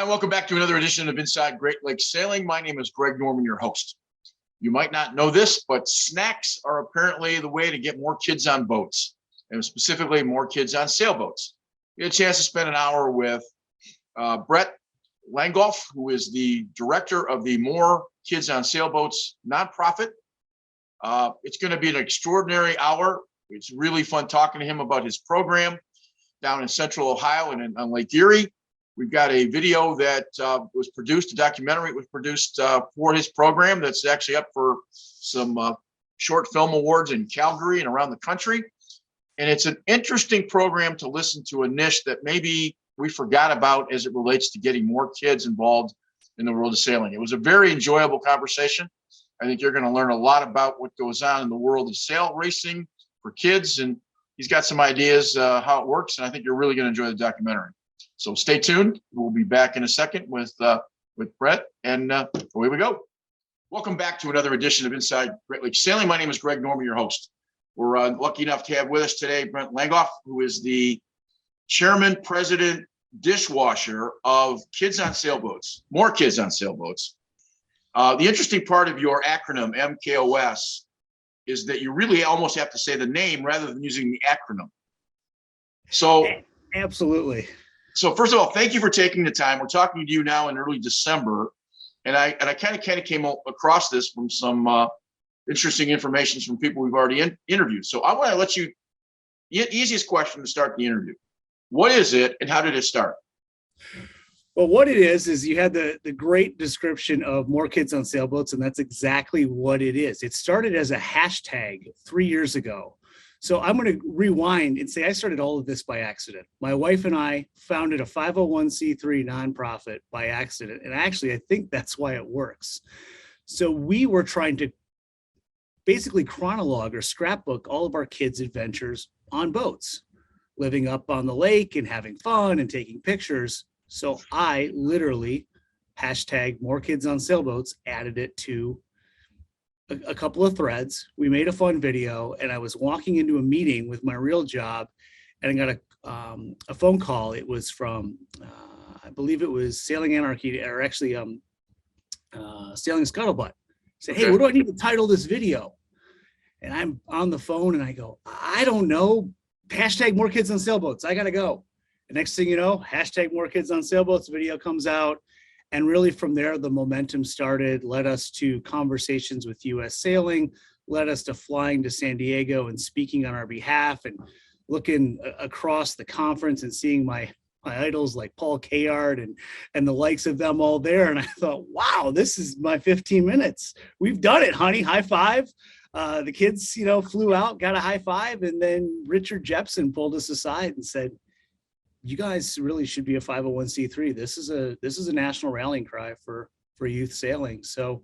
Welcome back to another edition of Inside Great Lakes Sailing. My name is Greg Norman, your host. You might not know this, but snacks are apparently the way to get more kids on boats, and specifically more kids on sailboats. We had a chance to spend an hour with Brett Langolf, who is the director of the More Kids on Sailboats nonprofit. It's going to be an extraordinary hour. It's really fun talking to him about his program down in Central Ohio and on Lake Erie. We've got a video that was produced, a documentary was produced for his program that's actually up for some short film awards in Calgary and around the country. And it's an interesting program to listen to, a niche that maybe we forgot about as it relates to getting more kids involved in the world of sailing. It was a very enjoyable conversation. I think you're going to learn a lot about what goes on in the world of sail racing for kids. And he's got some ideas how it works. And I think you're really going to enjoy the documentary. So stay tuned. We'll be back in a second with Brett, and away we go. Welcome back to another edition of Inside Great Lakes Sailing. My name is Greg Norman, your host. We're lucky enough to have with us today Brent Langolf, who is the chairman, president, dishwasher of Kids on Sailboats, More Kids on Sailboats. The interesting part of your acronym, MKOS, is that you really almost have to say the name rather than using the acronym. So, absolutely. So first of all, thank you for taking the time. We're talking to you now in early December, and I kind of came across this from some interesting information from people we've already interviewed. So I want to let you, the easiest question to start the interview. What is it, and how did it start? Well, what it is you had the great description of More Kids on Sailboats, and that's exactly what it is. It started as a hashtag 3 years ago. So I'm going to rewind and say I started all of this by accident. My wife and I founded a 501c3 nonprofit by accident. And actually, I think that's why it works. So we were trying to basically chronologue or scrapbook all of our kids' adventures on boats, living up on the lake and having fun and taking pictures. So I literally hashtag More Kids on Sailboats, added it to a couple of threads. We made a fun video, and I was walking into a meeting with my real job, and I got a phone call. It was from, I believe it was Sailing Anarchy, or actually Sailing Scuttlebutt. I said, hey, what do I need to title this video? And I'm on the phone, and I go, I don't know. Hashtag More Kids on Sailboats. I got to go. The next thing you know, hashtag More Kids on Sailboats video comes out. And really from there, the momentum started, led us to conversations with U.S. Sailing, led us to flying to San Diego and speaking on our behalf, and looking across the conference and seeing my idols like Paul Kayard and the likes of them all there. And I thought, wow, this is my 15 minutes. We've done it, honey. High five. The kids, flew out, got a high five. And then Richard Jepson pulled us aside and said, you guys really should be a 501c3. This is a national rallying cry for youth sailing. So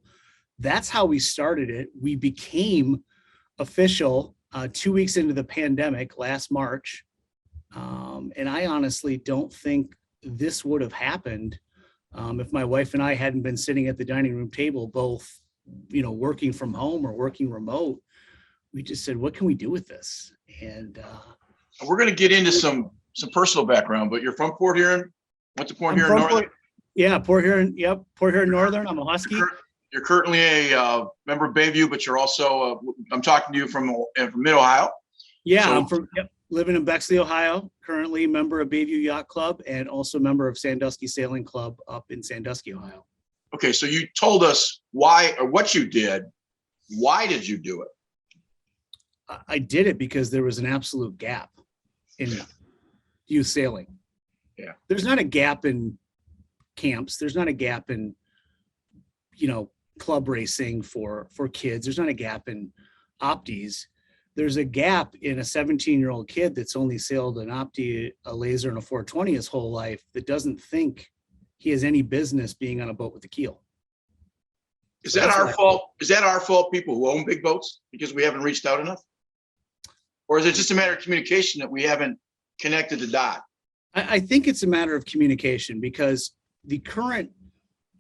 that's how we started it. We became official 2 weeks into the pandemic last March. And I honestly don't think this would have happened if my wife and I hadn't been sitting at the dining room table, both, working from home or working remote. We just said, what can we do with this? And we're going to get into some personal background, but you're from Port Huron, went to Port Huron Northern. Yeah, Port Huron. Yep, Port Huron Northern. I'm a Husky. You're currently a member of Bayview, but you're also, I'm talking to you from Mid-Ohio. Yeah, so, I'm from living in Bexley, Ohio, currently member of Bayview Yacht Club and also member of Sandusky Sailing Club up in Sandusky, Ohio. Okay, so you told us why or what you did. Why did you do it? I did it because there was an absolute gap in youth sailing. Yeah. There's not a gap in camps. There's not a gap in, club racing for kids. There's not a gap in opties. There's a gap in a 17-year-old kid that's only sailed an opti, a laser, and a 420 his whole life that doesn't think he has any business being on a boat with a keel. Is that our fault? Is that our fault, people who own big boats, because we haven't reached out enough? Or is it just a matter of communication that we haven't connected the dot? I think it's a matter of communication, because the current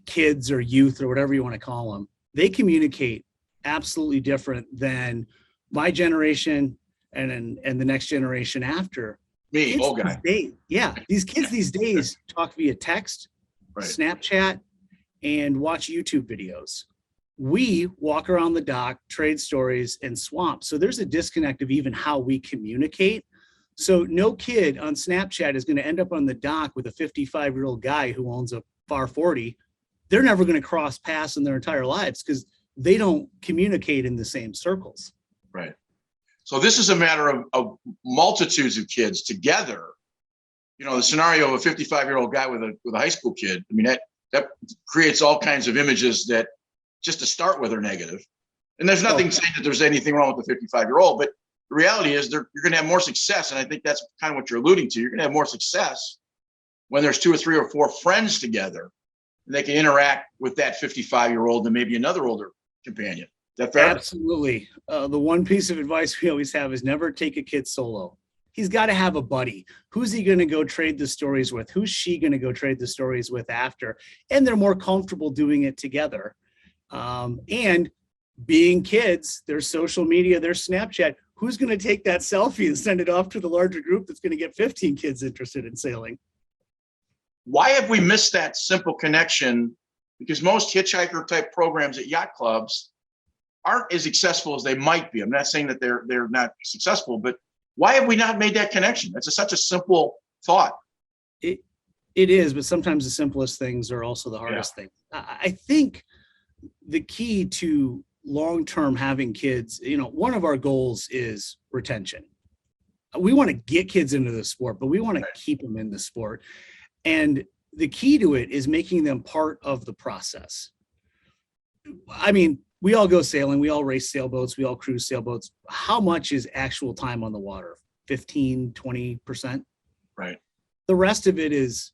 kids or youth or whatever you want to call them, they communicate absolutely different than my generation and the next generation after. Me, old guy. These kids these days talk via text, Right. Snapchat, and watch YouTube videos. We walk around the dock, trade stories, and swamp. So there's a disconnect of even how we communicate. So no kid on Snapchat is going to end up on the dock with a 55-year-old guy who owns a FAR 40. They're never going to cross paths in their entire lives because they don't communicate in the same circles. Right. So this is a matter of multitudes of kids together. The scenario of a 55-year-old guy with a high school kid. I mean, that creates all kinds of images that, just to start with, are negative. And there's nothing saying that there's anything wrong with the 55-year-old, but the reality is you're going to have more success. And I think that's kind of what you're alluding to. You're going to have more success when there's 2 or 3 or 4 friends together, and they can interact with that 55-year-old and maybe another older companion. Is that fair? Absolutely. The one piece of advice we always have is never take a kid solo. He's got to have a buddy. Who's he going to go trade the stories with? Who's she going to go trade the stories with after? And they're more comfortable doing it together. And being kids, there's social media, there's Snapchat. Who's going to take that selfie and send it off to the larger group that's going to get 15 kids interested in sailing? Why have we missed that simple connection? Because most hitchhiker type programs at yacht clubs aren't as successful as they might be. I'm not saying that they're not successful, but why have we not made that connection? That's such a simple thought. It is, but sometimes the simplest things are also the hardest things. I think the key to long-term having kids, one of our goals is retention. We want to get kids into the sport, but we want to keep them in the sport. And the key to it is making them part of the process. I mean, we all go sailing, we all race sailboats, we all cruise sailboats. How much is actual time on the water? 15, 20%? Right. The rest of it is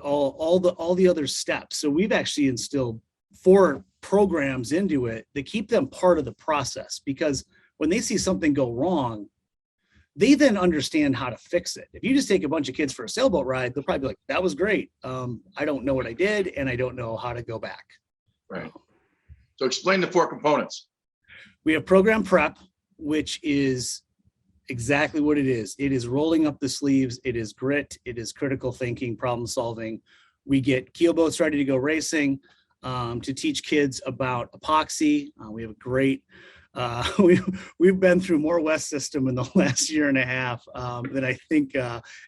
all the other steps. So we've actually instilled 4 programs into it that keep them part of the process, because when they see something go wrong, they then understand how to fix it. If you just take a bunch of kids for a sailboat ride, they'll probably be like, that was great. I don't know what I did, and I don't know how to go back. Right. So explain the 4 components. We have program prep, which is exactly what it is. It is rolling up the sleeves. It is grit. It is critical thinking, problem solving. We get keel boats ready to go racing, to teach kids about epoxy. We have a great, we've been through more West System in the last year and a half than I think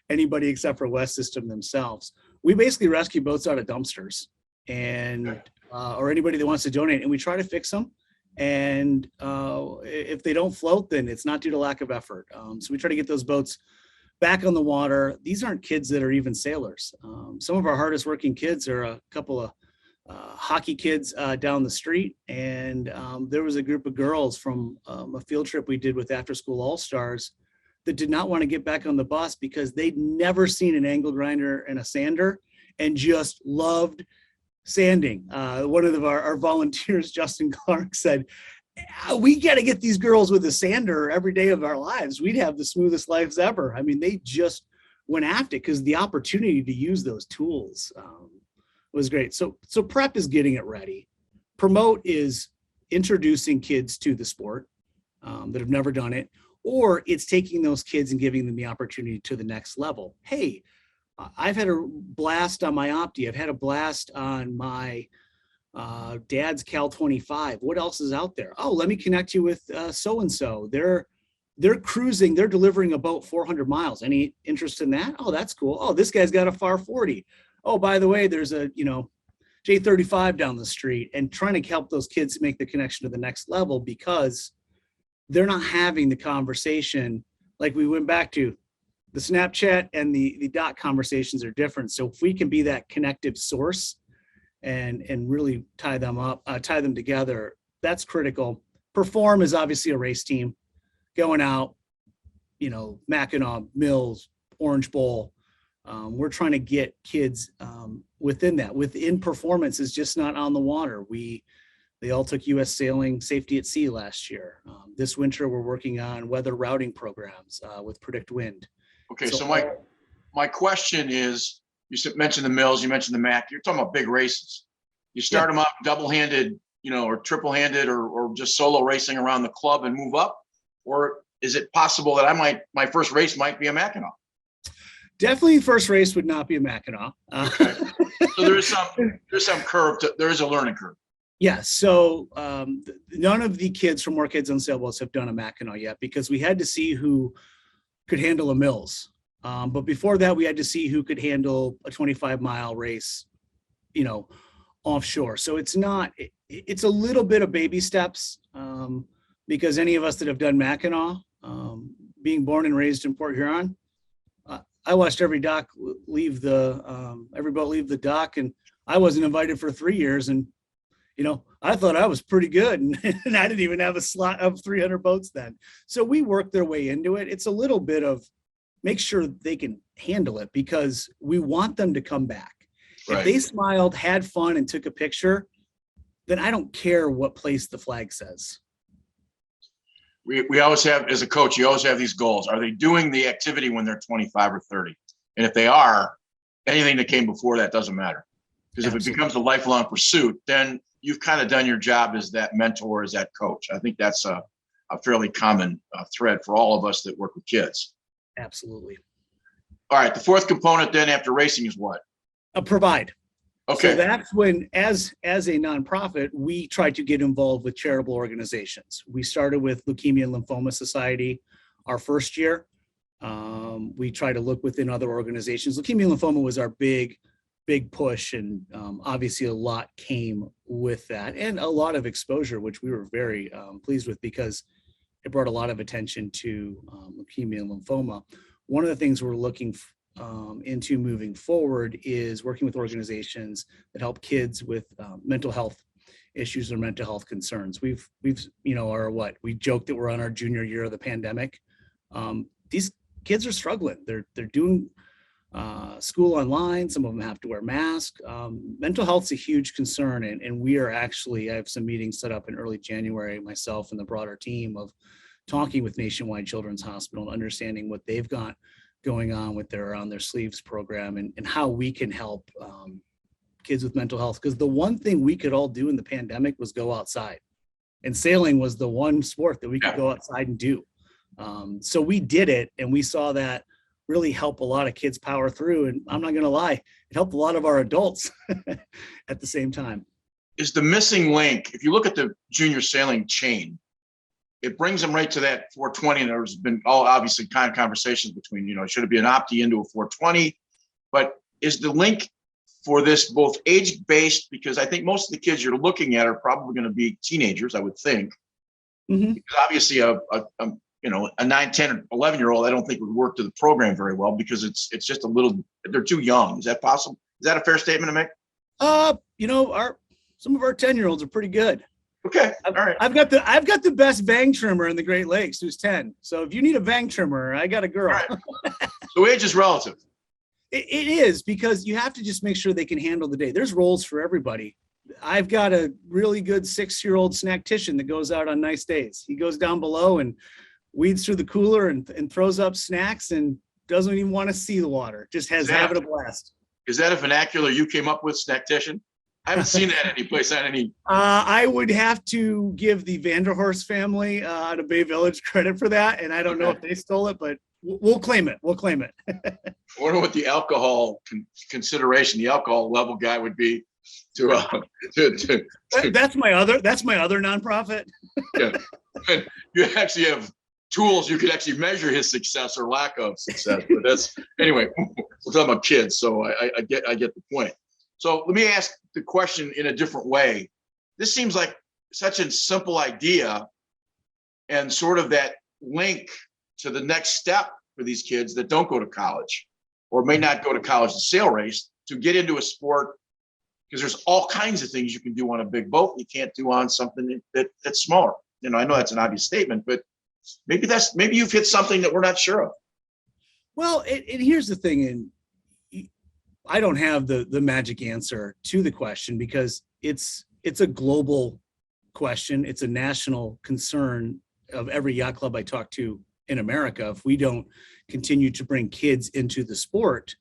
anybody except for West System themselves. We basically rescue boats out of dumpsters and or anybody that wants to donate, and we try to fix them. And if they don't float, then it's not due to lack of effort. So we try to get those boats back on the water. These aren't kids that are even sailors. Some of our hardest working kids are a couple of hockey kids down the street. And there was a group of girls from a field trip we did with After School All-Stars that did not want to get back on the bus because they'd never seen an angle grinder and a sander and just loved sanding. One of our volunteers, Justin Clark, said, we got to get these girls with a sander every day of our lives. We'd have the smoothest lives ever. I mean, they just went after it because the opportunity to use those tools was great. So prep is getting it ready. Promote is introducing kids to the sport that have never done it, or it's taking those kids and giving them the opportunity to the next level. Hey, I've had a blast on my Opti. I've had a blast on my dad's Cal 25. What else is out there? Oh, let me connect you with so-and-so. They're cruising. They're delivering a boat 400 miles. Any interest in that? Oh, that's cool. Oh, this guy's got a FAR 40. Oh, by the way, there's a, J35 down the street, and trying to help those kids make the connection to the next level because they're not having the conversation like we went back to. the Snapchat and the doc conversations are different. So if we can be that connective source and really tie them together, that's critical. Perform is obviously a race team going out, Mackinac, Mills, Orange Bowl. We're trying to get kids within performance is just not on the water. They all took U.S. Sailing Safety at Sea last year. This winter, we're working on weather routing programs with Predict Wind. Okay, so my question is, mentioned the Mills, you mentioned the Mac. You're talking about big races. You start them up double-handed, or triple-handed, or just solo racing around the club and move up, or is it possible that my first race might be a Mackinac? Definitely, first race would not be a Mackinac. Okay. So there's some curve. There is a learning curve. Yeah. So none of the kids from More Kids on Sailboats have done a Mackinac yet because we had to see who could handle a Mills. But before that, we had to see who could handle a 25-mile race, offshore. So it's a little bit of baby steps because any of us that have done Mackinac, being born and raised in Port Huron, I watched every boat leave the dock, and I wasn't invited for 3 years. And, I thought I was pretty good, and I didn't even have a slot of 300 boats then. So we worked their way into it. It's a little bit of make sure they can handle it because we want them to come back. Right. If they smiled, had fun, and took a picture, then I don't care what place the flag says. We always have, as a coach, you always have these goals. Are they doing the activity when they're 25 or 30? And if they are, anything that came before that doesn't matter. Because if it becomes a lifelong pursuit, then you've kind of done your job as that mentor, as that coach. I think that's a fairly common thread for all of us that work with kids. Absolutely. All right. The fourth component then after racing is what? Provide. Okay. So that's when, as a nonprofit, we try to get involved with charitable organizations. We started with Leukemia and Lymphoma Society our first year. We try to look within other organizations. Leukemia and Lymphoma was our big push, and obviously a lot came with that, and a lot of exposure, which we were very pleased with because it brought a lot of attention to leukemia and lymphoma. One of the things we're looking into moving forward is working with organizations that help kids with mental health issues or mental health concerns. We joke that we're on our junior year of the pandemic. These kids are struggling. They're doing school online. Some of them have to wear masks. Mental health's a huge concern, and we are actually, I have some meetings set up in early January, myself and the broader team, of talking with Nationwide Children's Hospital and understanding what they've got going on with their On Their Sleeves program and how we can help kids with mental health. Because the one thing we could all do in the pandemic was go outside, and sailing was the one sport that we could go outside and do. So we did it, and we saw that really help a lot of kids power through. And I'm not going to lie, it helped a lot of our adults at the same time. Is the missing link, if you look at the junior sailing chain, it brings them right to that 420. And there's been obviously kind of conversations between, should it be an opt into a 420? But is the link for this both age-based? Because I think most of the kids you're looking at are probably going to be teenagers, I would think. Mm-hmm. Because obviously a 9, 10, 11-year-old, I don't think would work to the program very well because it's just they're too young. Is that possible? Is that a fair statement to make? Some of our 10-year-olds are pretty good. Okay. All right. I've got the best vang trimmer in the Great Lakes, who's 10. So if you need a vang trimmer, I got a girl. All right. So age is relative. It is, because you have to just make sure they can handle the day. There's roles for everybody. I've got a really good 6-year-old snacktician that goes out on nice days. He goes down below and weeds through the cooler and throws up snacks and doesn't even want to see the water. Just having a blast. Is that a vernacular you came up with, snacktician? I haven't seen that anyplace on any. I would have to give the Vanderhorst family out of Bay Village credit for that, and I don't know if they stole it, but we'll claim it. I wonder what the alcohol consideration, the alcohol level guy would be. That's my other nonprofit. Yeah, and you actually have tools you could actually measure his success or lack of success. But that's anyway. We're talking about kids, so I get the point. So let me ask the question in a different way. This seems like such a simple idea and sort of that link to the next step for these kids that don't go to college or may not go to college to sail race to get into a sport, because there's all kinds of things you can do on a big boat you can't do on something that's smaller. I know that's an obvious statement, but maybe you've hit something that we're not sure of. Well, and here's the thing, and I don't have the magic answer to the question, because it's a global question. It's a national concern of every yacht club I talk to in America. If we don't continue to bring kids into the sport,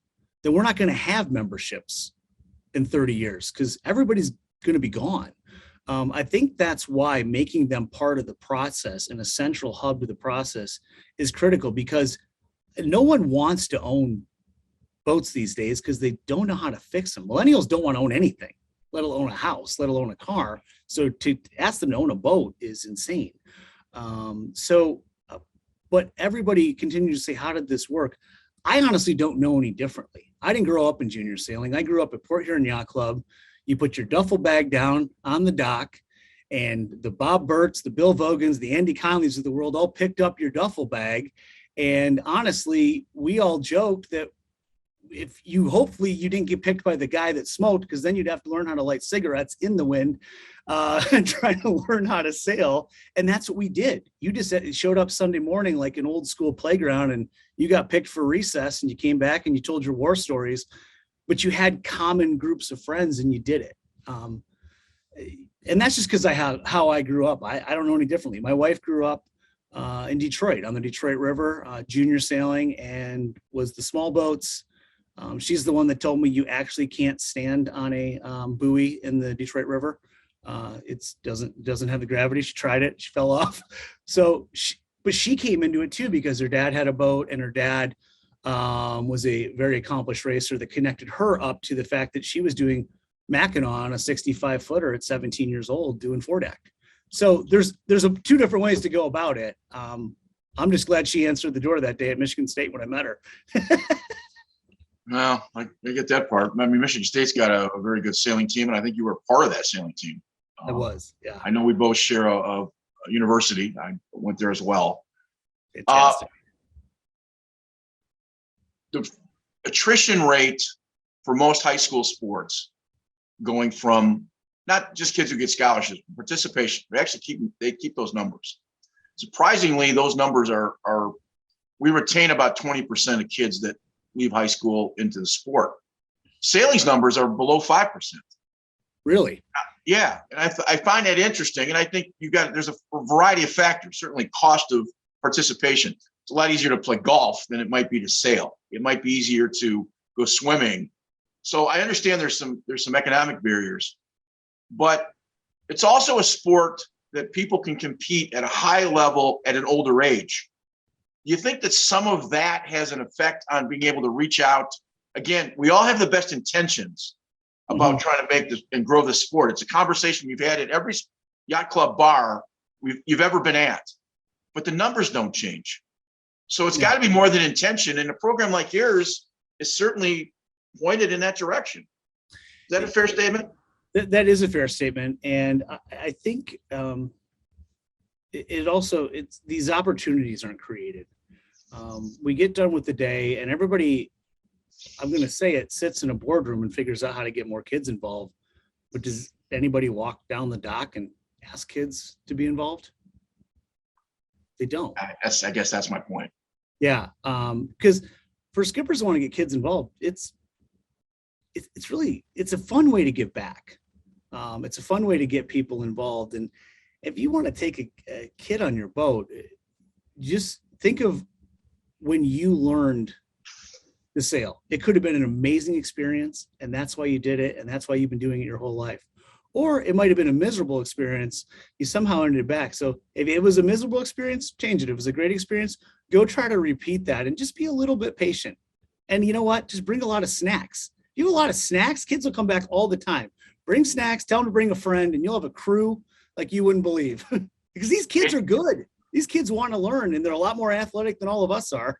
then we're not going to have memberships in 30 years, because everybody's going to be gone. I think that's why making them part of the process and a central hub to the process is critical, because no one wants to own boats these days because they don't know how to fix them. Millennials don't want to own anything, let alone a house, let alone a car. So to ask them to own a boat is insane. But everybody continues to say, how did this work? I honestly don't know any differently. I didn't grow up in junior sailing. I grew up at Port Huron Yacht Club. You put your duffel bag down on the dock, and the Bob Burts, the Bill Vogans, the Andy Conleys of the world all picked up your duffel bag. And honestly, we all joked that hopefully you didn't get picked by the guy that smoked, because then you'd have to learn how to light cigarettes in the wind and trying to learn how to sail. And that's what we did. You just showed up Sunday morning like an old school playground, and you got picked for recess, and you came back and you told your war stories, but you had common groups of friends and you did it. And that's just because how I grew up. I don't know any differently. My wife grew up in Detroit on the Detroit River, junior sailing, and was the small boats. She's the one that told me you actually can't stand on a buoy in the Detroit River. It doesn't have the gravity. She tried it. She fell off. But she came into it too because her dad had a boat, and her dad was a very accomplished racer that connected her up to the fact that she was doing Mackinac on a 65 footer at 17 years old doing foredeck. So there's two different ways to go about it. I'm just glad she answered the door that day at Michigan State when I met her. Well, I get that part. I mean, Michigan State's got a very good sailing team, and I think you were part of that sailing team. I was, yeah. I know we both share a university. I went there as well. Fantastic. The attrition rate for most high school sports, going from not just kids who get scholarships, participation, they keep those numbers. Surprisingly, those numbers are we retain about 20% of kids that leave high school into the sport. Sailing's numbers are below 5%. Really? Yeah, and I find that interesting, and I think there's a variety of factors. Certainly, cost of participation. It's a lot easier to play golf than it might be to sail. It might be easier to go swimming. So I understand there's some economic barriers, but it's also a sport that people can compete at a high level at an older age. You think that some of that has an effect on being able to reach out? Again, we all have the best intentions about trying to make this and grow the sport. It's a conversation we've had at every yacht club bar you've ever been at, but the numbers don't change. So it's got to be more than intention. And a program like yours is certainly pointed in that direction. Is that a fair statement? That is a fair statement. And I think these opportunities aren't created. We get done with the day and everybody, I'm going to say it, sits in a boardroom and figures out how to get more kids involved. But does anybody walk down the dock and ask kids to be involved? They don't. I guess that's my point. Yeah. Because for skippers who want to get kids involved, it's a fun way to give back. It's a fun way to get people involved. And if you want to take a kid on your boat, just think of when you learned to sail. It could have been an amazing experience, and that's why you did it, and that's why you've been doing it your whole life. Or it might have been a miserable experience. You somehow ended it back. So if it was a miserable experience, change it. If it was a great experience, go try to repeat that and just be a little bit patient. And you know what? Just bring a lot of snacks. If you have a lot of snacks, kids will come back all the time. Bring snacks, tell them to bring a friend, and you'll have a crew like you wouldn't believe. Because these kids are good. These kids want to learn, and they're a lot more athletic than all of us are.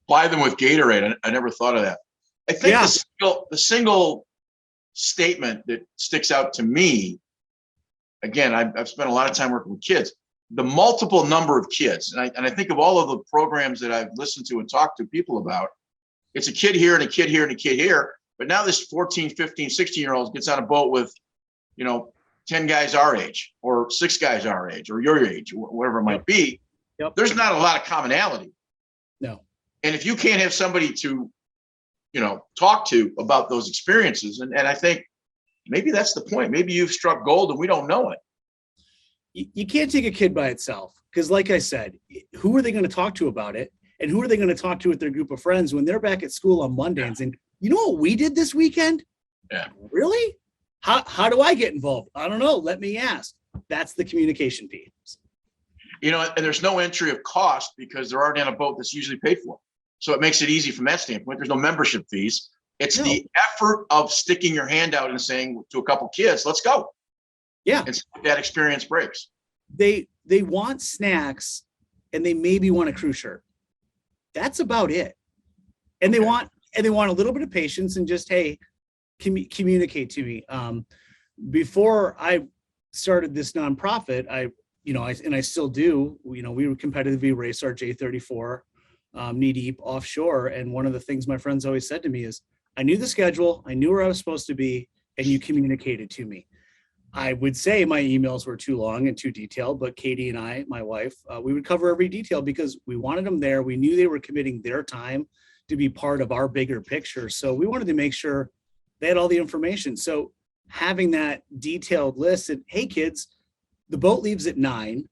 Buy them with Gatorade. I never thought of that. I think the single statement that sticks out to me, again, I've spent a lot of time working with kids. the multiple number of kids, and I think of all of the programs that I've listened to and talked to people about, it's a kid here and a kid here and a kid here. But now this 14, 15, 16-year-old gets on a boat with, 10 guys our age or 6 guys our age or your age, or whatever it might be. Yep. There's not a lot of commonality. No. And if you can't have somebody to, talk to about those experiences, and I think maybe that's the point. Maybe you've struck gold and we don't know it. You can't take a kid by itself because, like I said, who are they going to talk to about it? And who are they going to talk to with their group of friends when they're back at school on Monday and saying, you know what we did this weekend? Yeah. Really? How do I get involved? I don't know. Let me ask. That's the communication piece. And there's no entry of cost because they're already on a boat that's usually paid for. So it makes it easy from that standpoint. There's no membership fees. It's the effort of sticking your hand out and saying to a couple kids, let's go. Yeah. And that experience breaks. They want snacks and they maybe want a crew shirt. That's about it. And they want a little bit of patience and just, hey, communicate to me. Before I started this nonprofit, I still do, we would competitively race our J34 knee deep offshore. And one of the things my friends always said to me is, I knew the schedule, I knew where I was supposed to be, and you communicated to me. I would say my emails were too long and too detailed, but Katie and I, my wife, we would cover every detail because we wanted them there. We knew they were committing their time to be part of our bigger picture. So we wanted to make sure they had all the information. So having that detailed list and, hey kids, the boat leaves at 9.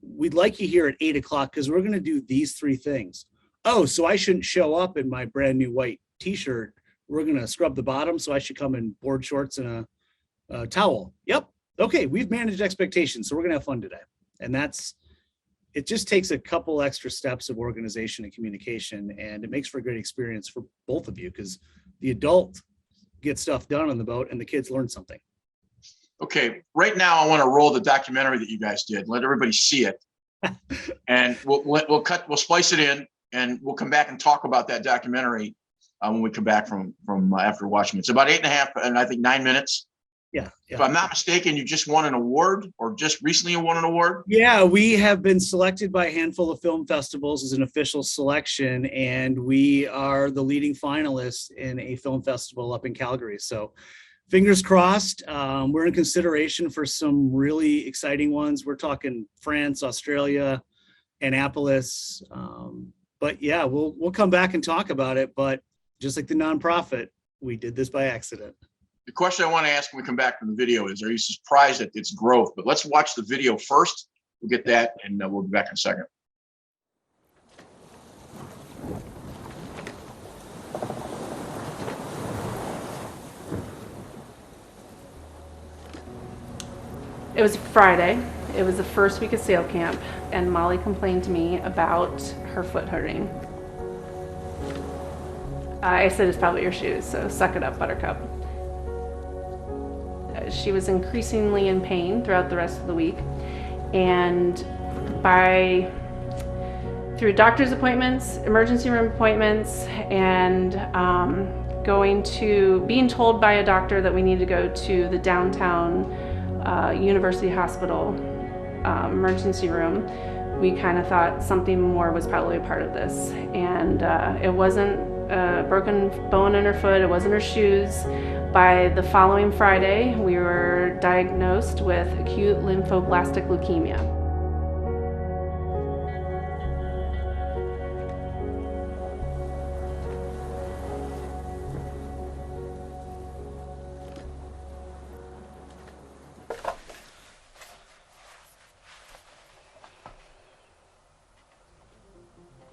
We'd like you here at 8 o'clock because we're going to do these 3 things. Oh, so I shouldn't show up in my brand new white t-shirt. We're going to scrub the bottom. So I should come in board shorts and a towel. Yep. Okay. We've managed expectations. So we're going to have fun today. And it just takes a couple extra steps of organization and communication, and it makes for a great experience for both of you because the adult gets stuff done on the boat and the kids learn something. Okay. Right now, I want to roll the documentary that you guys did. Let everybody see it. And we'll splice it in and we'll come back and talk about that documentary when we come back from after watching it. It's about 8.5 and I think 9 minutes. Yeah. If I'm not mistaken, you just won an award or just recently won an award? Yeah, we have been selected by a handful of film festivals as an official selection, and we are the leading finalists in a film festival up in Calgary. So fingers crossed. We're in consideration for some really exciting ones. We're talking France, Australia, Annapolis. But yeah, we'll come back and talk about it. But just like the nonprofit, we did this by accident. The question I want to ask when we come back from the video is, are you surprised at its growth? But let's watch the video first. We'll get that and we'll be back in a second. It was Friday. It was the first week of sail camp, and Molly complained to me about her foot hurting. I said, it's probably your shoes, so suck it up, Buttercup. She was increasingly in pain throughout the rest of the week, and through doctor's appointments, emergency room appointments, and being told by a doctor that we need to go to the downtown University Hospital emergency room, we kind of thought something more was probably a part of this. And it wasn't a broken bone in her foot, it wasn't her shoes. By the following Friday, we were diagnosed with acute lymphoblastic leukemia.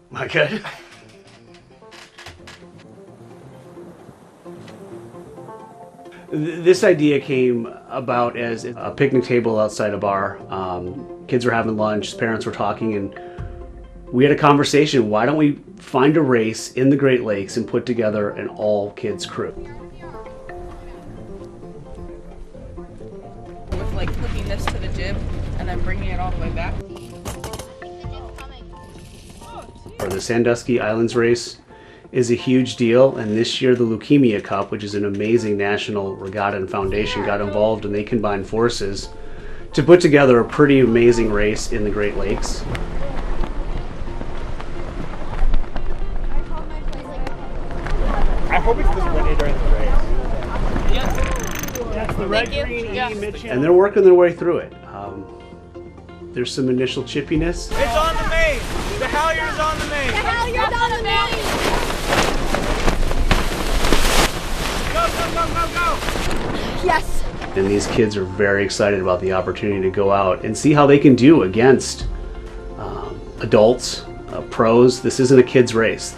My God. This idea came about as a picnic table outside a bar. Kids were having lunch, parents were talking, and we had a conversation. Why don't we find a race in the Great Lakes and put together an all-kids crew? With like hooking this to the jib and then bringing it all the way back. Or the Sandusky Islands race is a huge deal, and this year the Leukemia Cup, which is an amazing national regatta and foundation, got involved, and they combined forces to put together a pretty amazing race in the Great Lakes. I hope it's this windy during the race. That's the red, green, E, Mitchell. And they're working their way through it. There's some initial chippiness. It's on the main. The halyard's on the main. The halyard's on the main. Go, go, go, go, go. Yes. And these kids are very excited about the opportunity to go out and see how they can do against adults, pros. This isn't a kid's race.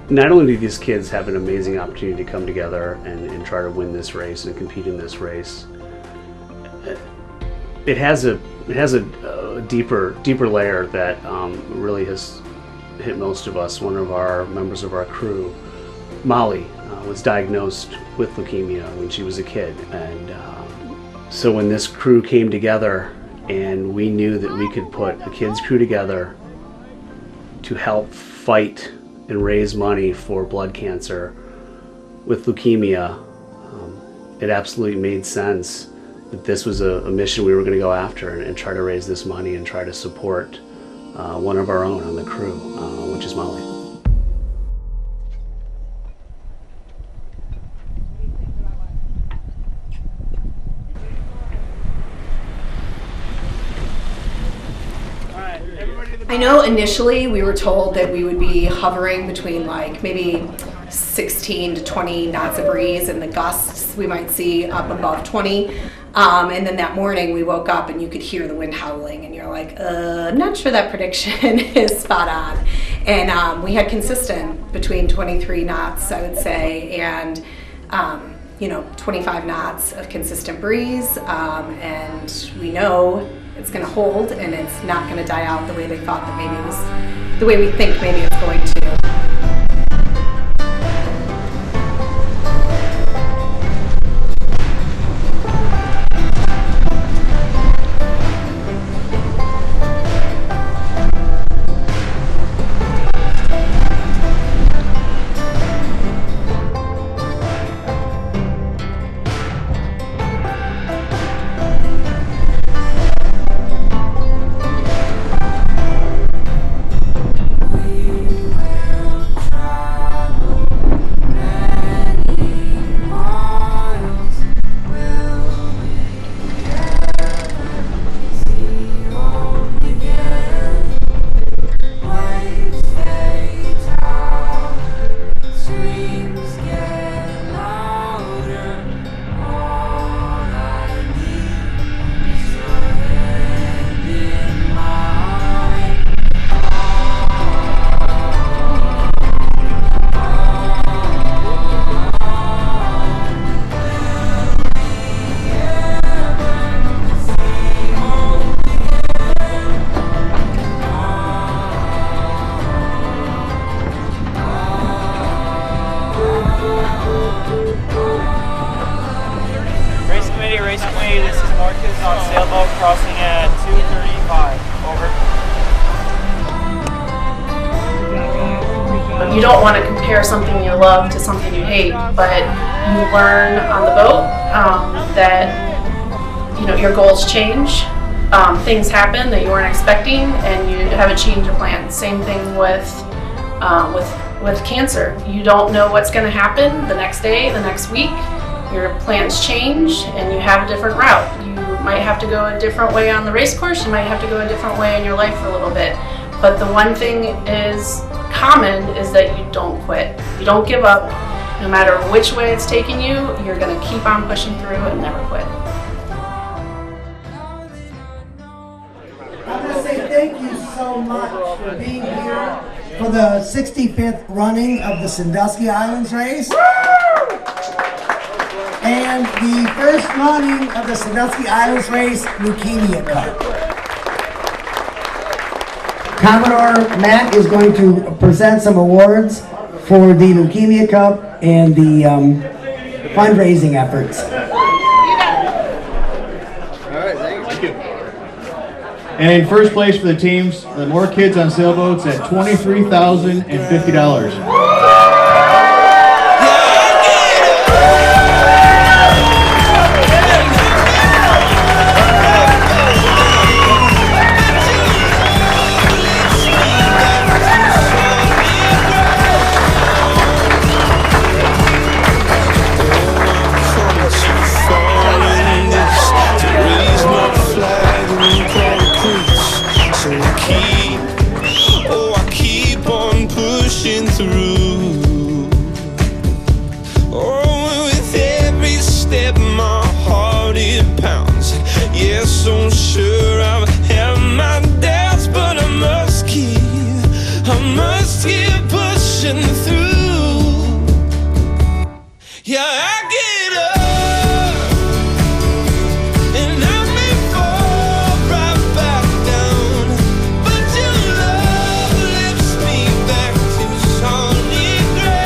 Not only do these kids have an amazing opportunity to come together and try to win this race and compete in this race, it has a deeper layer that really has hit most of us. One of our members of our crew, Molly, was diagnosed with leukemia when she was a kid, and so when this crew came together and we knew that we could put a kids crew together to help fight and raise money for blood cancer with leukemia, it absolutely made sense that this was a mission we were going to go after and try to raise this money and try to support one of our own on the crew, which is Molly. I know initially we were told that we would be hovering between like maybe 16 to 20 knots of breeze, and the gusts we might see up above 20. And then that morning we woke up and you could hear the wind howling, and you're like, I'm not sure that prediction is spot on. And we had consistent between 23 knots, I would say, and 25 knots of consistent breeze. And we know it's going to hold, and it's not going to die out the way they thought that maybe it was, the way we think maybe it's going to. This is Marcus on Sailboat crossing at 2:35. Over. You don't want to compare something you love to something you hate, but you learn on the boat that your goals change. Things happen that you weren't expecting, and you have a change of plan. Same thing with cancer. You don't know what's going to happen the next day, the next week. Your plans change, and you have a different route. You might have to go a different way on the race course. You might have to go a different way in your life for a little bit. But the one thing is common is that you don't quit. You don't give up. No matter which way it's taking you, you're going to keep on pushing through and never quit. I want to say thank you so much for being here for the 65th running of the Sandusky Islands race. And the first running of the Sandusky Islands race Leukemia Cup. Commodore Matt is going to present some awards for the Leukemia Cup and the fundraising efforts. Thank you. And in first place for the teams, the More Kids on Sailboats at $23,050. Yeah, so sure I've had my doubts, but I must keep pushing through. Yeah, I get up and I may fall right back down, but your love lifts me back to solid ground.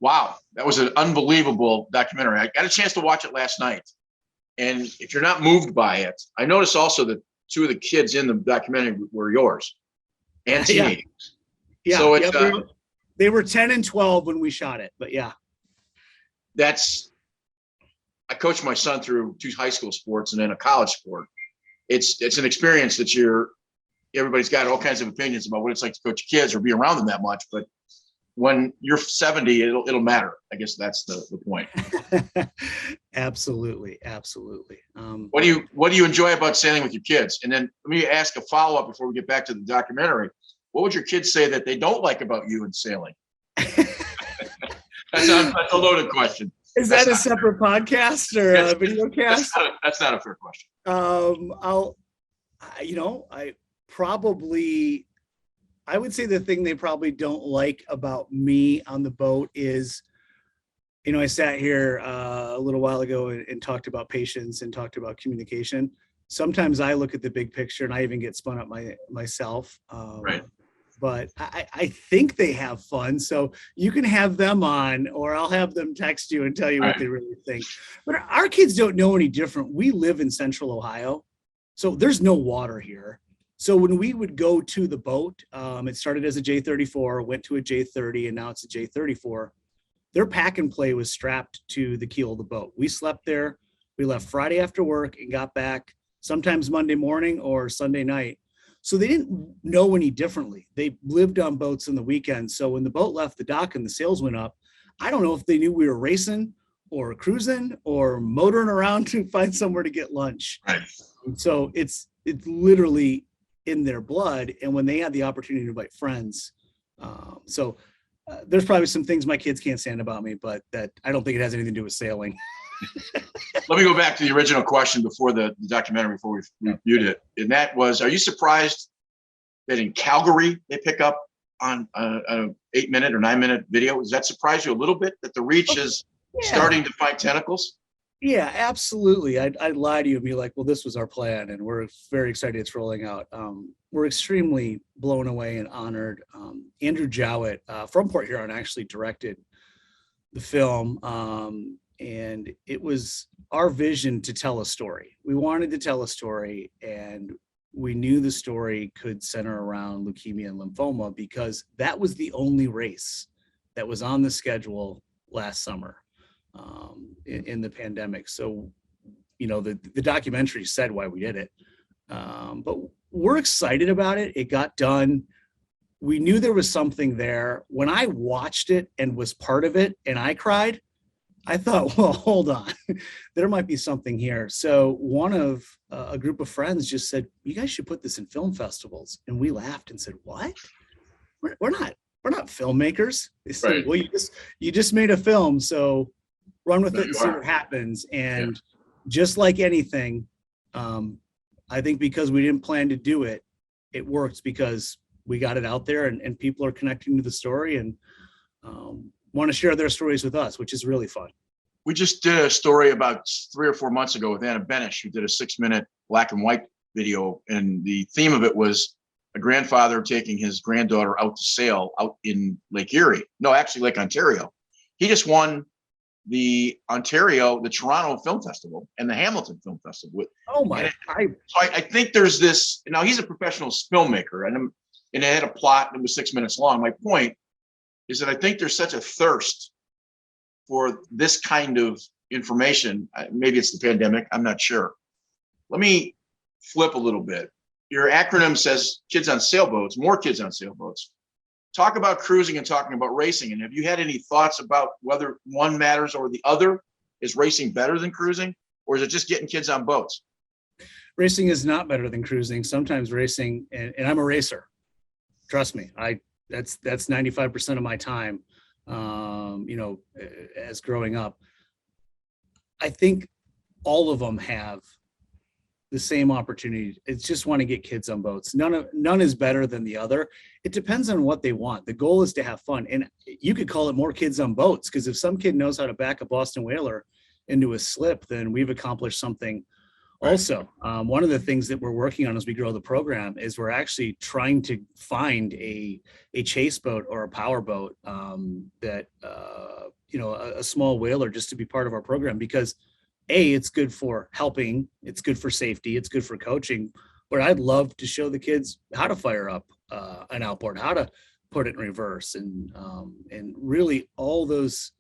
Wow, that was an unbelievable documentary. I got a chance to watch it last night. And if you're not moved by it, I noticed also that two of the kids in the documentary were yours and teenagers. Yeah. So it's, they were 10 and 12 when we shot it, but yeah. I coached my son through 2 high school sports and then a college sport. It's an experience that everybody's got all kinds of opinions about what it's like to coach kids or be around them that much. But when you're 70, it'll matter. I guess that's the point. Absolutely. What do you enjoy about sailing with your kids? And then let me ask a follow-up before we get back to the documentary. What would your kids say that they don't like about you in sailing? That's a loaded question. Is that a separate podcast or a video cast? That's not a fair question. I would say the thing they probably don't like about me on the boat is, I sat here a little while ago and talked about patience and talked about communication. Sometimes I look at the big picture and I even get spun up myself. Right. But I think they have fun. So you can have them on, or I'll have them text you and tell you what they really think. But our kids don't know any different. We live in Central Ohio, so there's no water here. So when we would go to the boat, it started as a J34, went to a J30, and now it's a J34. Their pack and play was strapped to the keel of the boat. We slept there. We left Friday after work and got back sometimes Monday morning or Sunday night. So they didn't know any differently. They lived on boats on the weekends. So when the boat left the dock and the sails went up, I don't know if they knew we were racing or cruising or motoring around to find somewhere to get lunch. Right. So it's literally in their blood. And when they had the opportunity to invite friends, there's probably some things my kids can't stand about me, but that I don't think it has anything to do with sailing. Let me go back to the original question before the documentary, before we viewed it. And that was, are you surprised that in Calgary, they pick up on an 8-minute or 9-minute video? Does that surprise you a little bit that the reach is starting to find tentacles? Yeah, absolutely. I'd lie to you and be like, well, this was our plan and we're very excited it's rolling out. We're extremely blown away and honored. Andrew Jowett from Port Huron actually directed the film. And it was our vision to tell a story. We wanted to tell a story, and we knew the story could center around leukemia and lymphoma because that was the only race that was on the schedule last summer in the pandemic. So, the documentary said why we did it, but we're excited about it. It got done. We knew there was something there. When I watched it and was part of it and I cried, I thought, well, hold on, there might be something here. So one of a group of friends just said, you guys should put this in film festivals. And we laughed and said, what? We're not filmmakers. They said, right. Well, you just made a film, so run with it and see what happens. And just like anything, I think because we didn't plan to do it, it worked because we got it out there and people are connecting to the story. And want to share their stories with us, which is really fun. We just did a story about 3 or 4 months ago with Anna Benish, who did a 6-minute black and white video. And the theme of it was a grandfather taking his granddaughter out to sail out in Lake Erie. No, actually Lake Ontario. He just won the Toronto Film Festival and the Hamilton Film Festival. Oh my! So I think there's this. Now he's a professional filmmaker, and it had a plot and it was 6 minutes long. My point is that I think there's such a thirst for this kind of information. Maybe it's the pandemic. I'm not sure. Let me flip a little bit. Your acronym says kids on sailboats, more kids on sailboats. Talk about cruising and talking about racing. And have you had any thoughts about whether one matters or the other? Is racing better than cruising, or is it just getting kids on boats? Racing is not better than cruising. Sometimes racing, and I'm a racer. Trust me, that's 95% of my time. As growing up, I think all of them have the same opportunity. It's just want to get kids on boats. None is better than the other. It depends on what they want. The goal is to have fun. And you could call it more kids on boats, because if some kid knows how to back a Boston whaler into a slip, then we've accomplished something. Also, one of the things that we're working on as we grow the program is we're actually trying to find a chase boat or a power boat that a small whaler, just to be part of our program, because it's good for helping, it's good for safety, it's good for coaching. But I'd love to show the kids how to fire up an outboard, how to put it in reverse, and really all those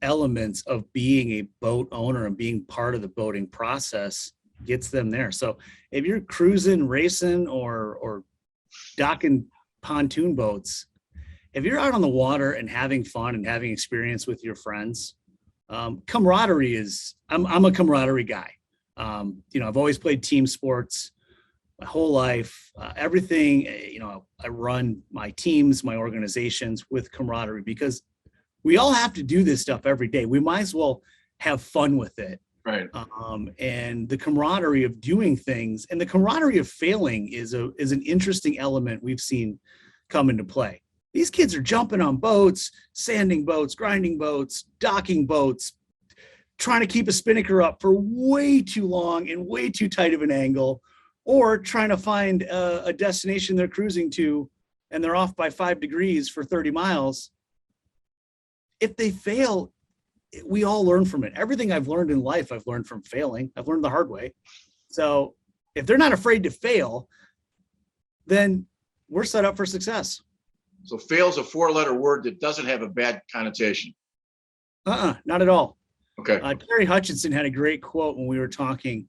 elements of being a boat owner and being part of the boating process gets them there. So if you're cruising, racing, or docking pontoon boats, if you're out on the water and having fun and having experience with your friends, camaraderie is, I'm a camaraderie guy. I've always played team sports my whole life. Everything, I run my teams, my organizations with camaraderie, because we all have to do this stuff every day. We might as well have fun with it. Right. And the camaraderie of doing things and the camaraderie of failing is an interesting element we've seen come into play. These kids are jumping on boats, sanding boats, grinding boats, docking boats, trying to keep a spinnaker up for way too long and way too tight of an angle, or trying to find a destination they're cruising to and they're off by 5 degrees for 30 miles. If they fail, we all learn from it. Everything I've learned in life, I've learned from failing. I've learned the hard way. So if they're not afraid to fail, then we're set up for success. So fail is a 4-letter word that doesn't have a bad connotation. Not at all. Okay. Terry Hutchinson had a great quote when we were talking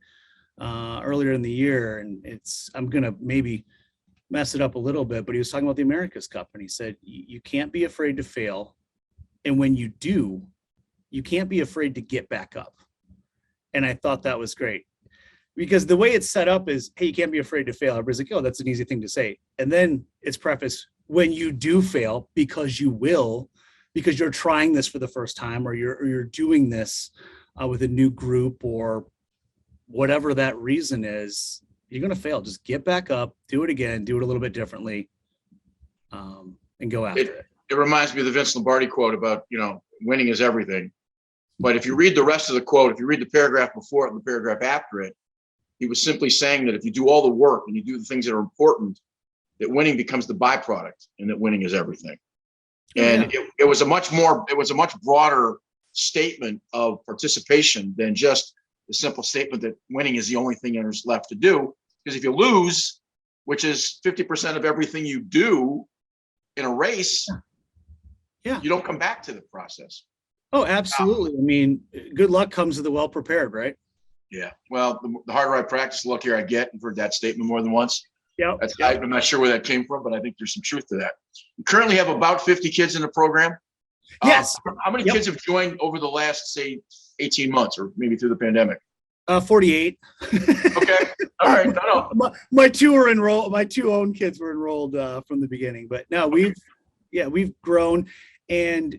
earlier in the year, and I'm going to maybe mess it up a little bit, but he was talking about the America's Cup, and he said, you can't be afraid to fail. And when you do, you can't be afraid to get back up. And I thought that was great, because the way it's set up is, hey, you can't be afraid to fail. Everybody's like, oh, that's an easy thing to say. And then it's prefaced, when you do fail, because you will, because you're trying this for the first time, or you're doing this with a new group, or whatever that reason is, you're going to fail. Just get back up, do it again, do it a little bit differently, and go after it. It reminds me of the Vince Lombardi quote about, winning is everything. But if you read the rest of the quote, if you read the paragraph before it and the paragraph after it, he was simply saying that if you do all the work and you do the things that are important, that winning becomes the byproduct, and that winning is everything. And it was a much broader statement of participation than just the simple statement that winning is the only thing there's left to do. Because if you lose, which is 50% of everything you do in a race, you don't come back to the process. Oh, absolutely. I mean, good luck comes to the well-prepared, right? Yeah. Well, the harder I practice, the luckier I get. I've heard that statement more than once. Yeah. I'm not sure where that came from, but I think there's some truth to that. We currently have about 50 kids in the program. Yes. How many kids have joined over the last, say, 18 months, or maybe through the pandemic? 48. Okay. All right. No. My two are enrolled. My 2 own kids were enrolled from the beginning, but no, we've grown, and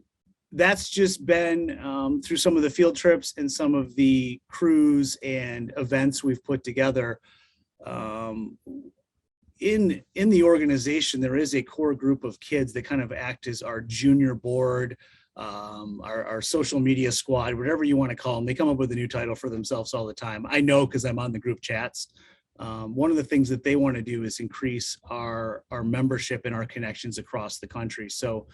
that's just been through some of the field trips and some of the cruise and events we've put together. In the organization, there is a core group of kids that kind of act as our junior board, our social media squad, whatever you want to call them. They come up with a new title for themselves all the time. I know because I'm on the group chats. One of the things that they want to do is increase our membership and our connections across the country. So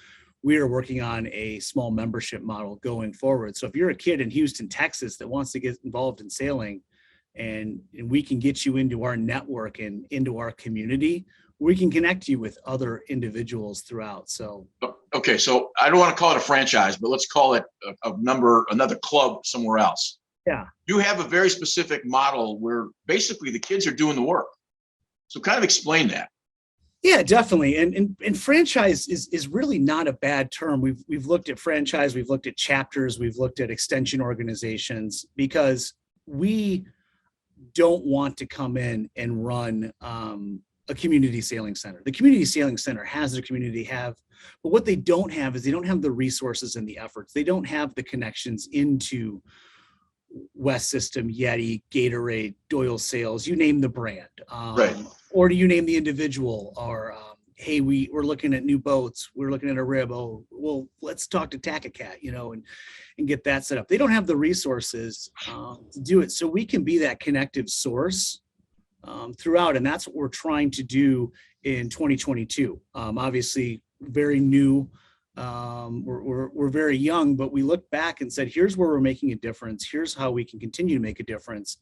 we are working on a small membership model going forward. So if you're a kid in Houston, Texas that wants to get involved in sailing, and we can get you into our network and into our community, we can connect you with other individuals throughout. So okay, so I don't want to call it a franchise, but let's call it another club somewhere else. Yeah. You have a very specific model where basically the kids are doing the work. So kind of explain that. Yeah, definitely. And franchise is really not a bad term. We've looked at franchise, we've looked at chapters, we've looked at extension organizations, because we don't want to come in and run a community sailing center. The community sailing center has their community but what they don't have is they don't have the resources and the efforts. They don't have the connections into West System, Yeti, Gatorade, Doyle Sails, you name the brand. Right. Or do you name the individual? Or, hey, we're looking at new boats. We're looking at a rib. Oh, well, let's talk to Takacat, and get that set up. They don't have the resources to do it. So we can be that connective source throughout. And that's what we're trying to do in 2022. Obviously, very new. We're very young, but we looked back and said, here's where we're making a difference. Here's how we can continue to make a difference.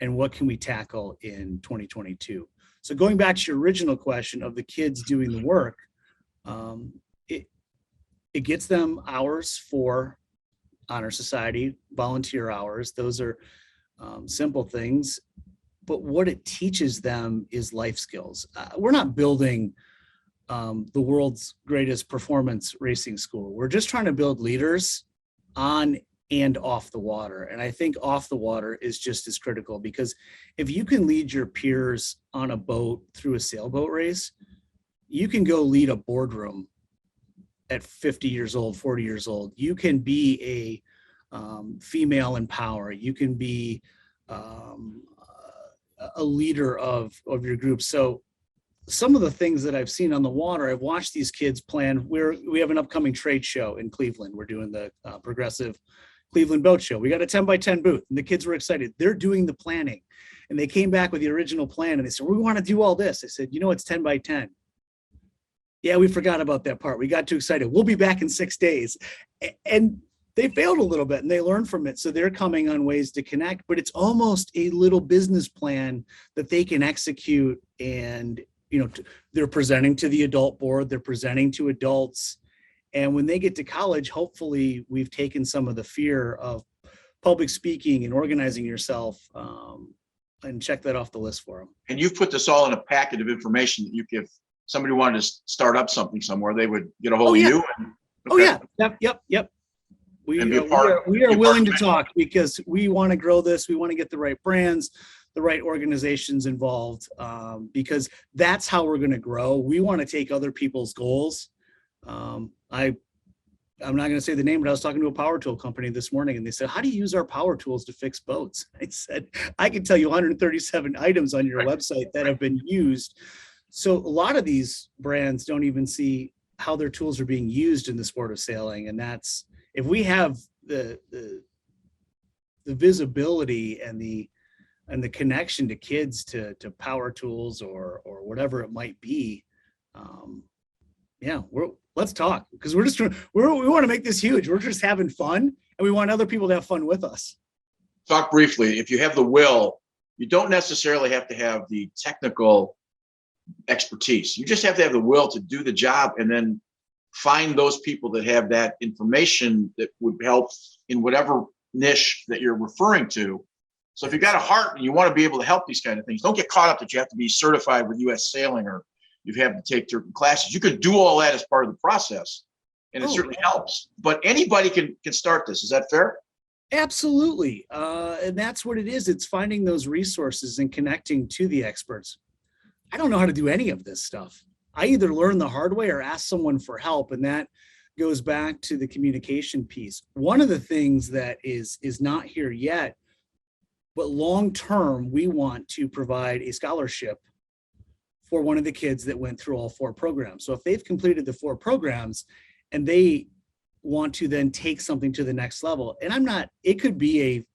And what can we tackle in 2022? So going back to your original question of the kids doing the work, it gets them hours for Honor Society, volunteer hours. Those are simple things. But what it teaches them is life skills. We're not building the world's greatest performance racing school. We're just trying to build leaders on and off the water. And I think off the water is just as critical, because if you can lead your peers on a boat through a sailboat race, you can go lead a boardroom at 50 years old, 40 years old. You can be a female in power. You can be a leader of your group. So some of the things that I've seen on the water, I've watched these kids plan. We have an upcoming trade show in Cleveland. We're doing the Progressive Cleveland Boat Show. We got a 10x10 booth, and the kids were excited. They're doing the planning, and they came back with the original plan, and they said, we want to do all this. I said, it's 10x10. Yeah, we forgot about that part. We got too excited. We'll be back in 6 days. And they failed a little bit, and they learned from it. So they're coming on ways to connect, but it's almost a little business plan that they can execute. And they're presenting to the adult board, they're presenting to adults. And when they get to college, hopefully we've taken some of the fear of public speaking and organizing yourself, and check that off the list for them. And you've put this all in a packet of information that you give somebody who wanted to start up something somewhere, they would get a hold of you. Okay. Yep. We are willing to talk, because we want to grow this. We want to get the right brands, the right organizations involved, because that's how we're going to grow. We want to take other people's goals. I'm not going to say the name, but I was talking to a power tool company this morning, and they said, how do you use our power tools to fix boats? I said, I can tell you 137 items on your website that have been used. So a lot of these brands don't even see how their tools are being used in the sport of sailing. And that's, if we have the visibility and the connection to kids to power tools or whatever it might be, let's talk, because we want to make this huge. We're just having fun, and we want other people to have fun with us. Talk briefly. If you have the will, you don't necessarily have to have the technical expertise. You just have to have the will to do the job, and then find those people that have that information that would help in whatever niche that you're referring to. So if you've got a heart and you want to be able to help these kind of things, don't get caught up that you have to be certified with U.S. Sailing or you have to take certain classes. You could do all that as part of the process, and it certainly helps. But anybody can start this. Is that fair? Absolutely. And that's what it is. It's finding those resources and connecting to the experts. I don't know how to do any of this stuff. I either learn the hard way or ask someone for help. And that goes back to the communication piece. One of the things that is not here yet, but long-term, we want to provide a scholarship for one of the kids that went through all 4 programs. So if they've completed the 4 programs and they want to then take something to the next level. And it could be a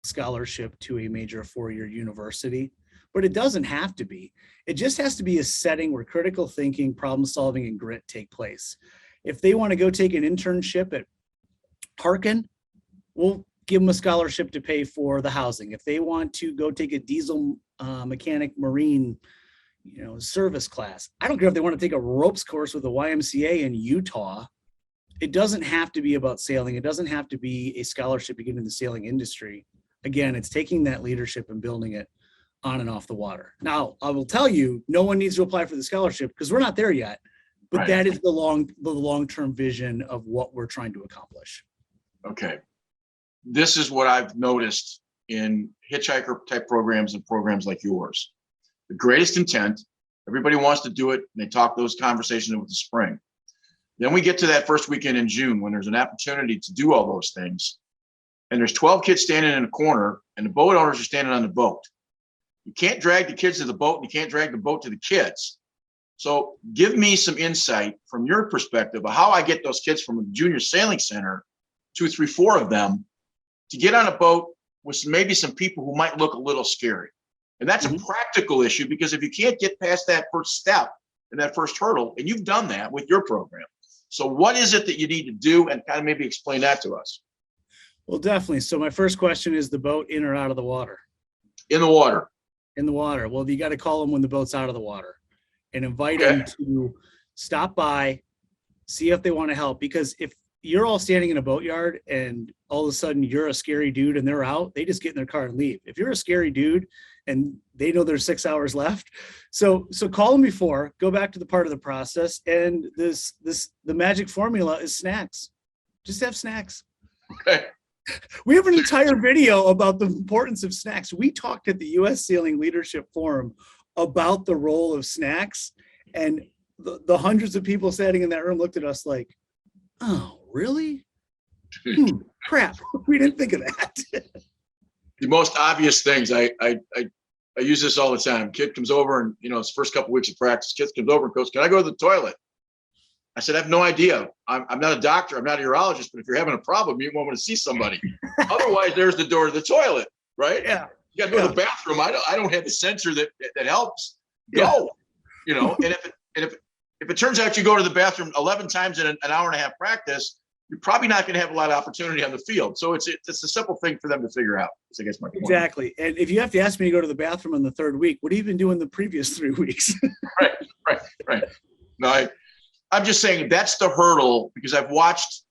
scholarship to a major 4-year university, but it doesn't have to be. It just has to be a setting where critical thinking, problem solving, and grit take place. If they want to go take an internship at Harkin, we'll give them a scholarship to pay for the housing. If they want to go take a diesel mechanic marine, service class, I don't care if they want to take a ropes course with the YMCA in Utah. It doesn't have to be about sailing. It doesn't have to be a scholarship to get in the sailing industry. Again, it's taking that leadership and building it on and off the water. Now, I will tell you, no one needs to apply for the scholarship because we're not there yet. But Right. that is the long-term vision of what we're trying to accomplish. Okay. This is what I've noticed in hitchhiker type programs and programs like yours. The greatest intent, everybody wants to do it, and they talk those conversations with the spring. Then we get to that first weekend in June when there's an opportunity to do all those things. And there's 12 kids standing in a corner and the boat owners are standing on the boat. You can't drag the kids to the boat and you can't drag the boat to the kids. So give me some insight from your perspective of how I get those kids from a junior sailing center, 2, 3, 4 of them, to get on a boat with maybe some people who might look a little scary. And that's a practical issue because if you can't get past that first step and that first hurdle, and you've done that with your program. So what is it that you need to do, and kind of maybe explain that to us? Well, definitely. So my first question is the boat in or out of the water? In the water. In the water. Well, you got to call them when the boat's out of the water and invite them to stop by, see if they want to help. Because if you're all standing in a boatyard and all of a sudden you're a scary dude and they're out, they just get in their car and leave. If you're a scary dude and they know there's 6 hours left, so call them before, go back to the part of the process, and the magic formula is snacks. Just have snacks. Okay. We have an entire video about the importance of snacks. We talked at the U.S. Sailing Leadership Forum about the role of snacks, and the hundreds of people standing in that room looked at us like, oh, really? Crap, we didn't think of that. The most obvious things, I use this all the time. Kid comes over and, it's the first couple weeks of practice. Kid comes over and goes, can I go to the toilet? I said, I have no idea. I'm not a doctor. I'm not a urologist, but if you're having a problem, you want to see somebody. Otherwise, there's the door to the toilet, right? Yeah. You got to go to the bathroom. I don't have the sensor that helps. Go, and if it turns out you go to the bathroom 11 times in an hour and a half practice, you're probably not going to have a lot of opportunity on the field. So it's a simple thing for them to figure out. I guess my point. Exactly. And if you have to ask me to go to the bathroom on the third week, what have you been doing the previous 3 weeks? Right. No, I'm just saying that's the hurdle, because I've watched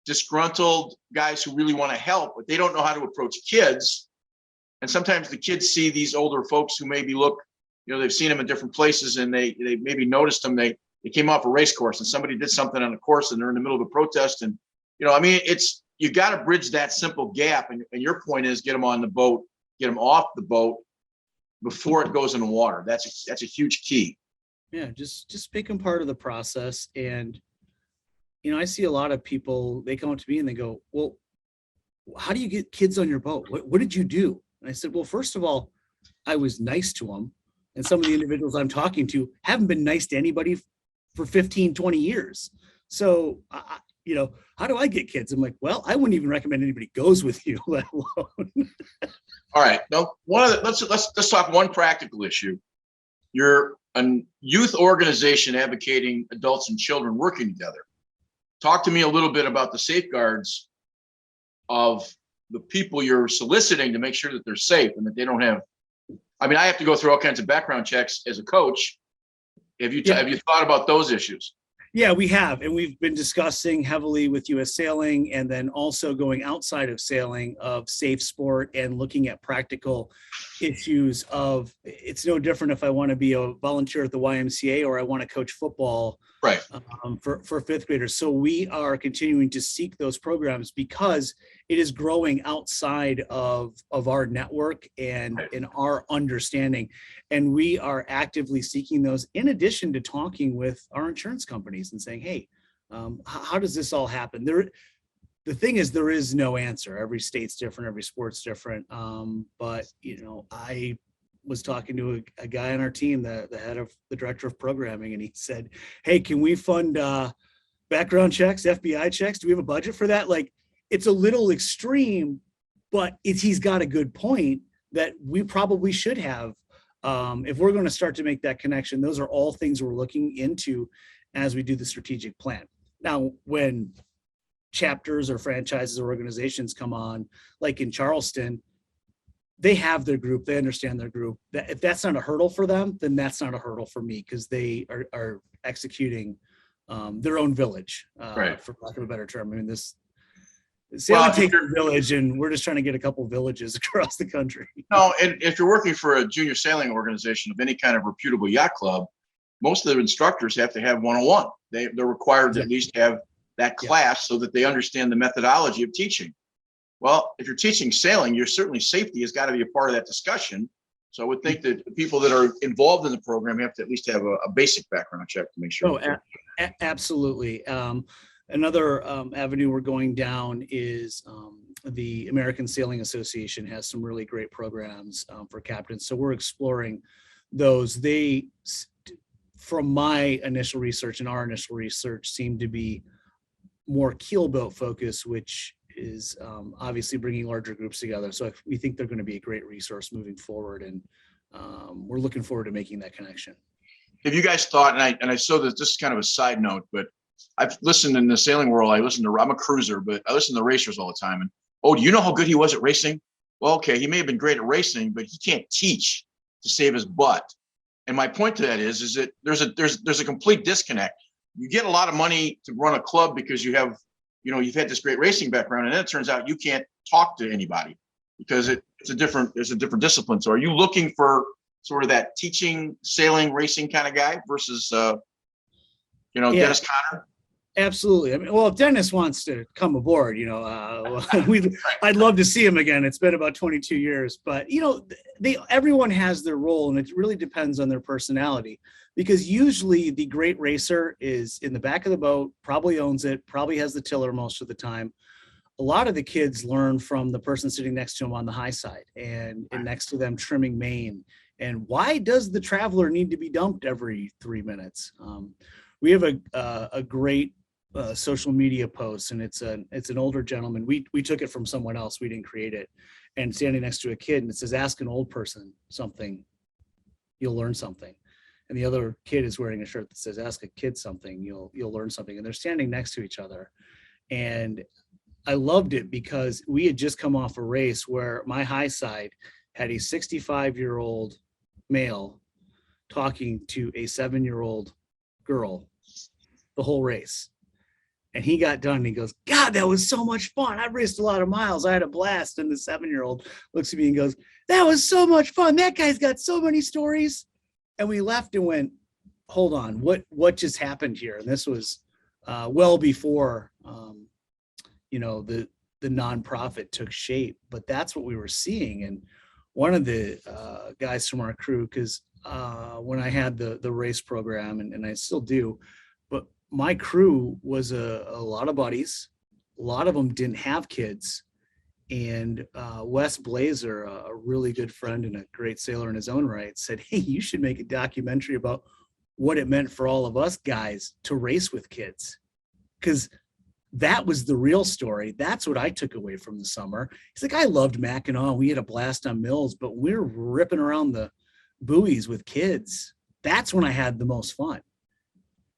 disgruntled guys who really want to help, but they don't know how to approach kids. And sometimes the kids see these older folks who maybe look, they've seen them in different places and they maybe noticed them. They came off a race course and somebody did something on the course and they're in the middle of a protest. And, you got to bridge that simple gap. And your point is get them on the boat, get them off the boat before it goes in the water. That's a huge key. Yeah, just make them part of the process. And, I see a lot of people, they come up to me and they go, well, how do you get kids on your boat? What did you do? And I said, well, first of all, I was nice to them. And some of the individuals I'm talking to haven't been nice to anybody for 15, 20 years. So, how do I get kids? I'm like, well, I wouldn't even recommend anybody goes with you, let alone. All right. Now, let's talk one practical issue. You're a youth organization advocating adults and children working together. Talk to me a little bit about the safeguards of the people you're soliciting to make sure that they're safe and that they don't have. I have to go through all kinds of background checks as a coach. Have you thought about those issues? Yeah, we have. And we've been discussing heavily with U.S. Sailing, and then also going outside of sailing of safe sport and looking at practical issues of, it's no different if I want to be a volunteer at the YMCA or I want to coach football right. For fifth graders. So we are continuing to seek those programs because it is growing outside of our network and in our understanding. And we are actively seeking those in addition to talking with our insurance companies and saying, hey, how does this all happen? The thing is, there is no answer. Every state's different, every sport's different. But, I was talking to a guy on our team, the head of the director of programming, and he said, hey, can we fund background checks, FBI checks. Do we have a budget for that? Like, it's a little extreme, but he's got a good point that we probably should have. If we're going to start to make that connection, those are all things we're looking into as we do the strategic plan. Now, when chapters or franchises or organizations come on, like in Charleston, they have their group, they understand their group. If that's not a hurdle for them, then that's not a hurdle for me, because they are executing their own village, Right. for lack of a better term. I mean, sailing takes a village, and we're just trying to get a couple villages across the country. No, and if you're working for a junior sailing organization of any kind of reputable yacht club, most of the instructors have to have 101. They're required to at least have that class so that they understand the methodology of teaching. Well, if you're teaching sailing, your certainly safety has got to be a part of that discussion. So I would think that the people that are involved in the program have to at least have a basic background check to make sure. Oh, absolutely. Another avenue we're going down is the American Sailing Association has some really great programs for captains. So we're exploring those. They, from my initial research and our initial research, seem to be more keelboat focused, which is obviously bringing larger groups together. So we think they're going to be a great resource moving forward, and we're looking forward to making that connection. Have you guys thought, and I saw that this is kind of a side note, but I've listened in the sailing world. I'm a cruiser, but I listen to racers all the time. And, oh, do you know how good he was at racing? Well, okay, he may have been great at racing, but he can't teach to save his butt. And my point to that is that there's a complete disconnect. You get a lot of money to run a club because you've had this great racing background, and then it turns out you can't talk to anybody because there's a different discipline. So are you looking for sort of that teaching, sailing, racing kind of guy versus, Dennis Conner? Absolutely. I mean, well, if Dennis wants to come aboard, I'd love to see him again. It's been about 22 years, but everyone has their role, and it really depends on their personality, because usually the great racer is in the back of the boat, probably owns it, probably has the tiller most of the time. A lot of the kids learn from the person sitting next to them on the high side and next to them trimming main. And why does the traveler need to be dumped every 3 minutes? We have a great social media post, and it's an older gentleman. We took it from someone else. We didn't create it. And standing next to a kid, and it says, "Ask an old person something, you'll learn something." And the other kid is wearing a shirt that says, "Ask a kid something, you'll learn something." And they're standing next to each other. And I loved it because we had just come off a race where my high side had a 65-year-old male talking to a 7-year-old girl the whole race. And he got done and he goes, "God, that was so much fun. I've raced a lot of miles. I had a blast." And the 7-year-old looks at me and goes, "That was so much fun. That guy's got so many stories." And we left and went, hold on, what just happened here? And this was well before, the nonprofit took shape, but that's what we were seeing. And one of the guys from our crew, because when I had the race program, and I still do, but my crew was a lot of buddies. A lot of them didn't have kids. And Wes Blazer, a really good friend and a great sailor in his own right, said, "Hey, you should make a documentary about what it meant for all of us guys to race with kids." Because that was the real story. That's what I took away from the summer. He's like, "I loved Mackinac. We had a blast on Mills, but we're ripping around the buoys with kids. That's when I had the most fun."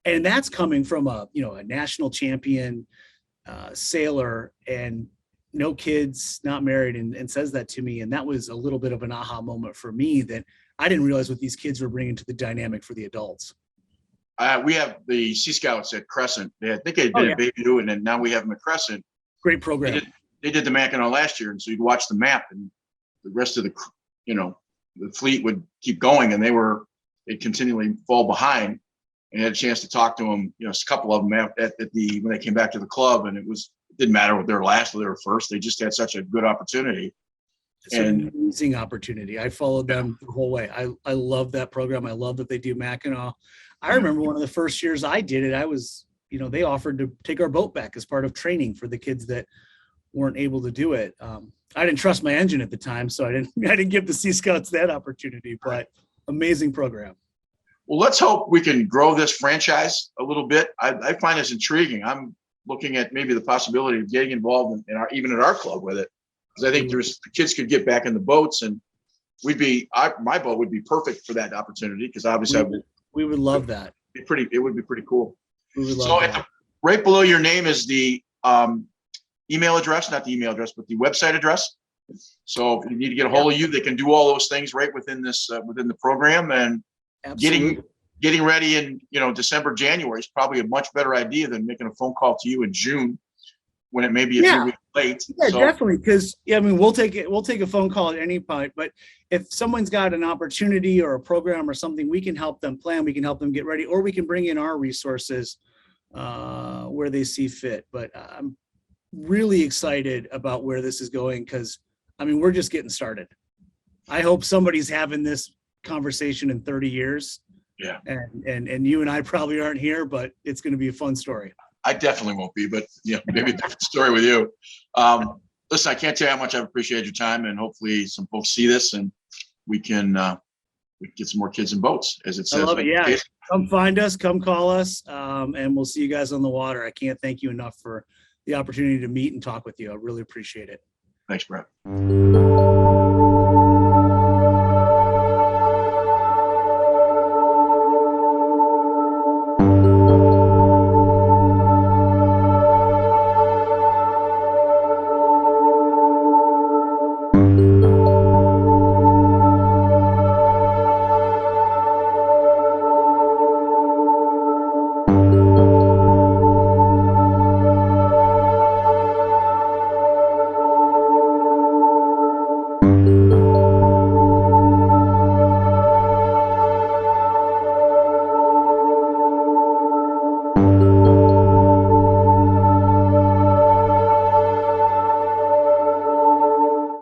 And that's coming from a national champion sailor, and no kids, not married, and says that to me. And that was a little bit of an aha moment for me, that I didn't realize what these kids were bringing to the dynamic for the adults. We have the Sea Scouts at Crescent. I think they did a Bayview, and then now we have them at Crescent. Great program. They did the Mackinac last year, and so you'd watch the map, and the rest of the fleet would keep going, and they'd continually fall behind. And I had a chance to talk to them, a couple of them when they came back to the club, and it didn't matter what they were last or they were first. They just had such a good opportunity. It's an amazing opportunity. I followed them the whole way. I love that program. I love that they do Mackinac. I remember one of the first years I did it, I was, they offered to take our boat back as part of training for the kids that weren't able to do it. I didn't trust my engine at the time, so I didn't give the Sea Scouts that opportunity, but amazing program. Well, let's hope we can grow this franchise a little bit. I find this intriguing. I'm looking at maybe the possibility of getting involved in our, even at our club with it, because I think the kids could get back in the boats, and my boat would be perfect for that opportunity, because obviously we would love that. It would be pretty cool. We would love So that. right below your name is the email address, not the email address, but the website address. So if you need to get a hold of you, they can do all those things right within this within the program. And Absolutely. getting ready in December, January is probably a much better idea than making a phone call to you in June when it may be a few weeks late. Yeah, So, definitely. Because I mean, we'll take a phone call at any point. But if someone's got an opportunity or a program or something, we can help them plan. We can help them get ready, or we can bring in our resources where they see fit. But I'm really excited about where this is going, because I mean, we're just getting started. I hope somebody's having this conversation in 30 years. Yeah. And you and I probably aren't here, but it's going to be a fun story. I definitely won't be, but maybe a different story with you. Listen, I can't tell you how much I've appreciated your time, and hopefully some folks see this and we can get some more kids in boats, as it says. I love it. Yeah. Come find us, come call us, and we'll see you guys on the water. I can't thank you enough for the opportunity to meet and talk with you. I really appreciate it. Thanks, Brett.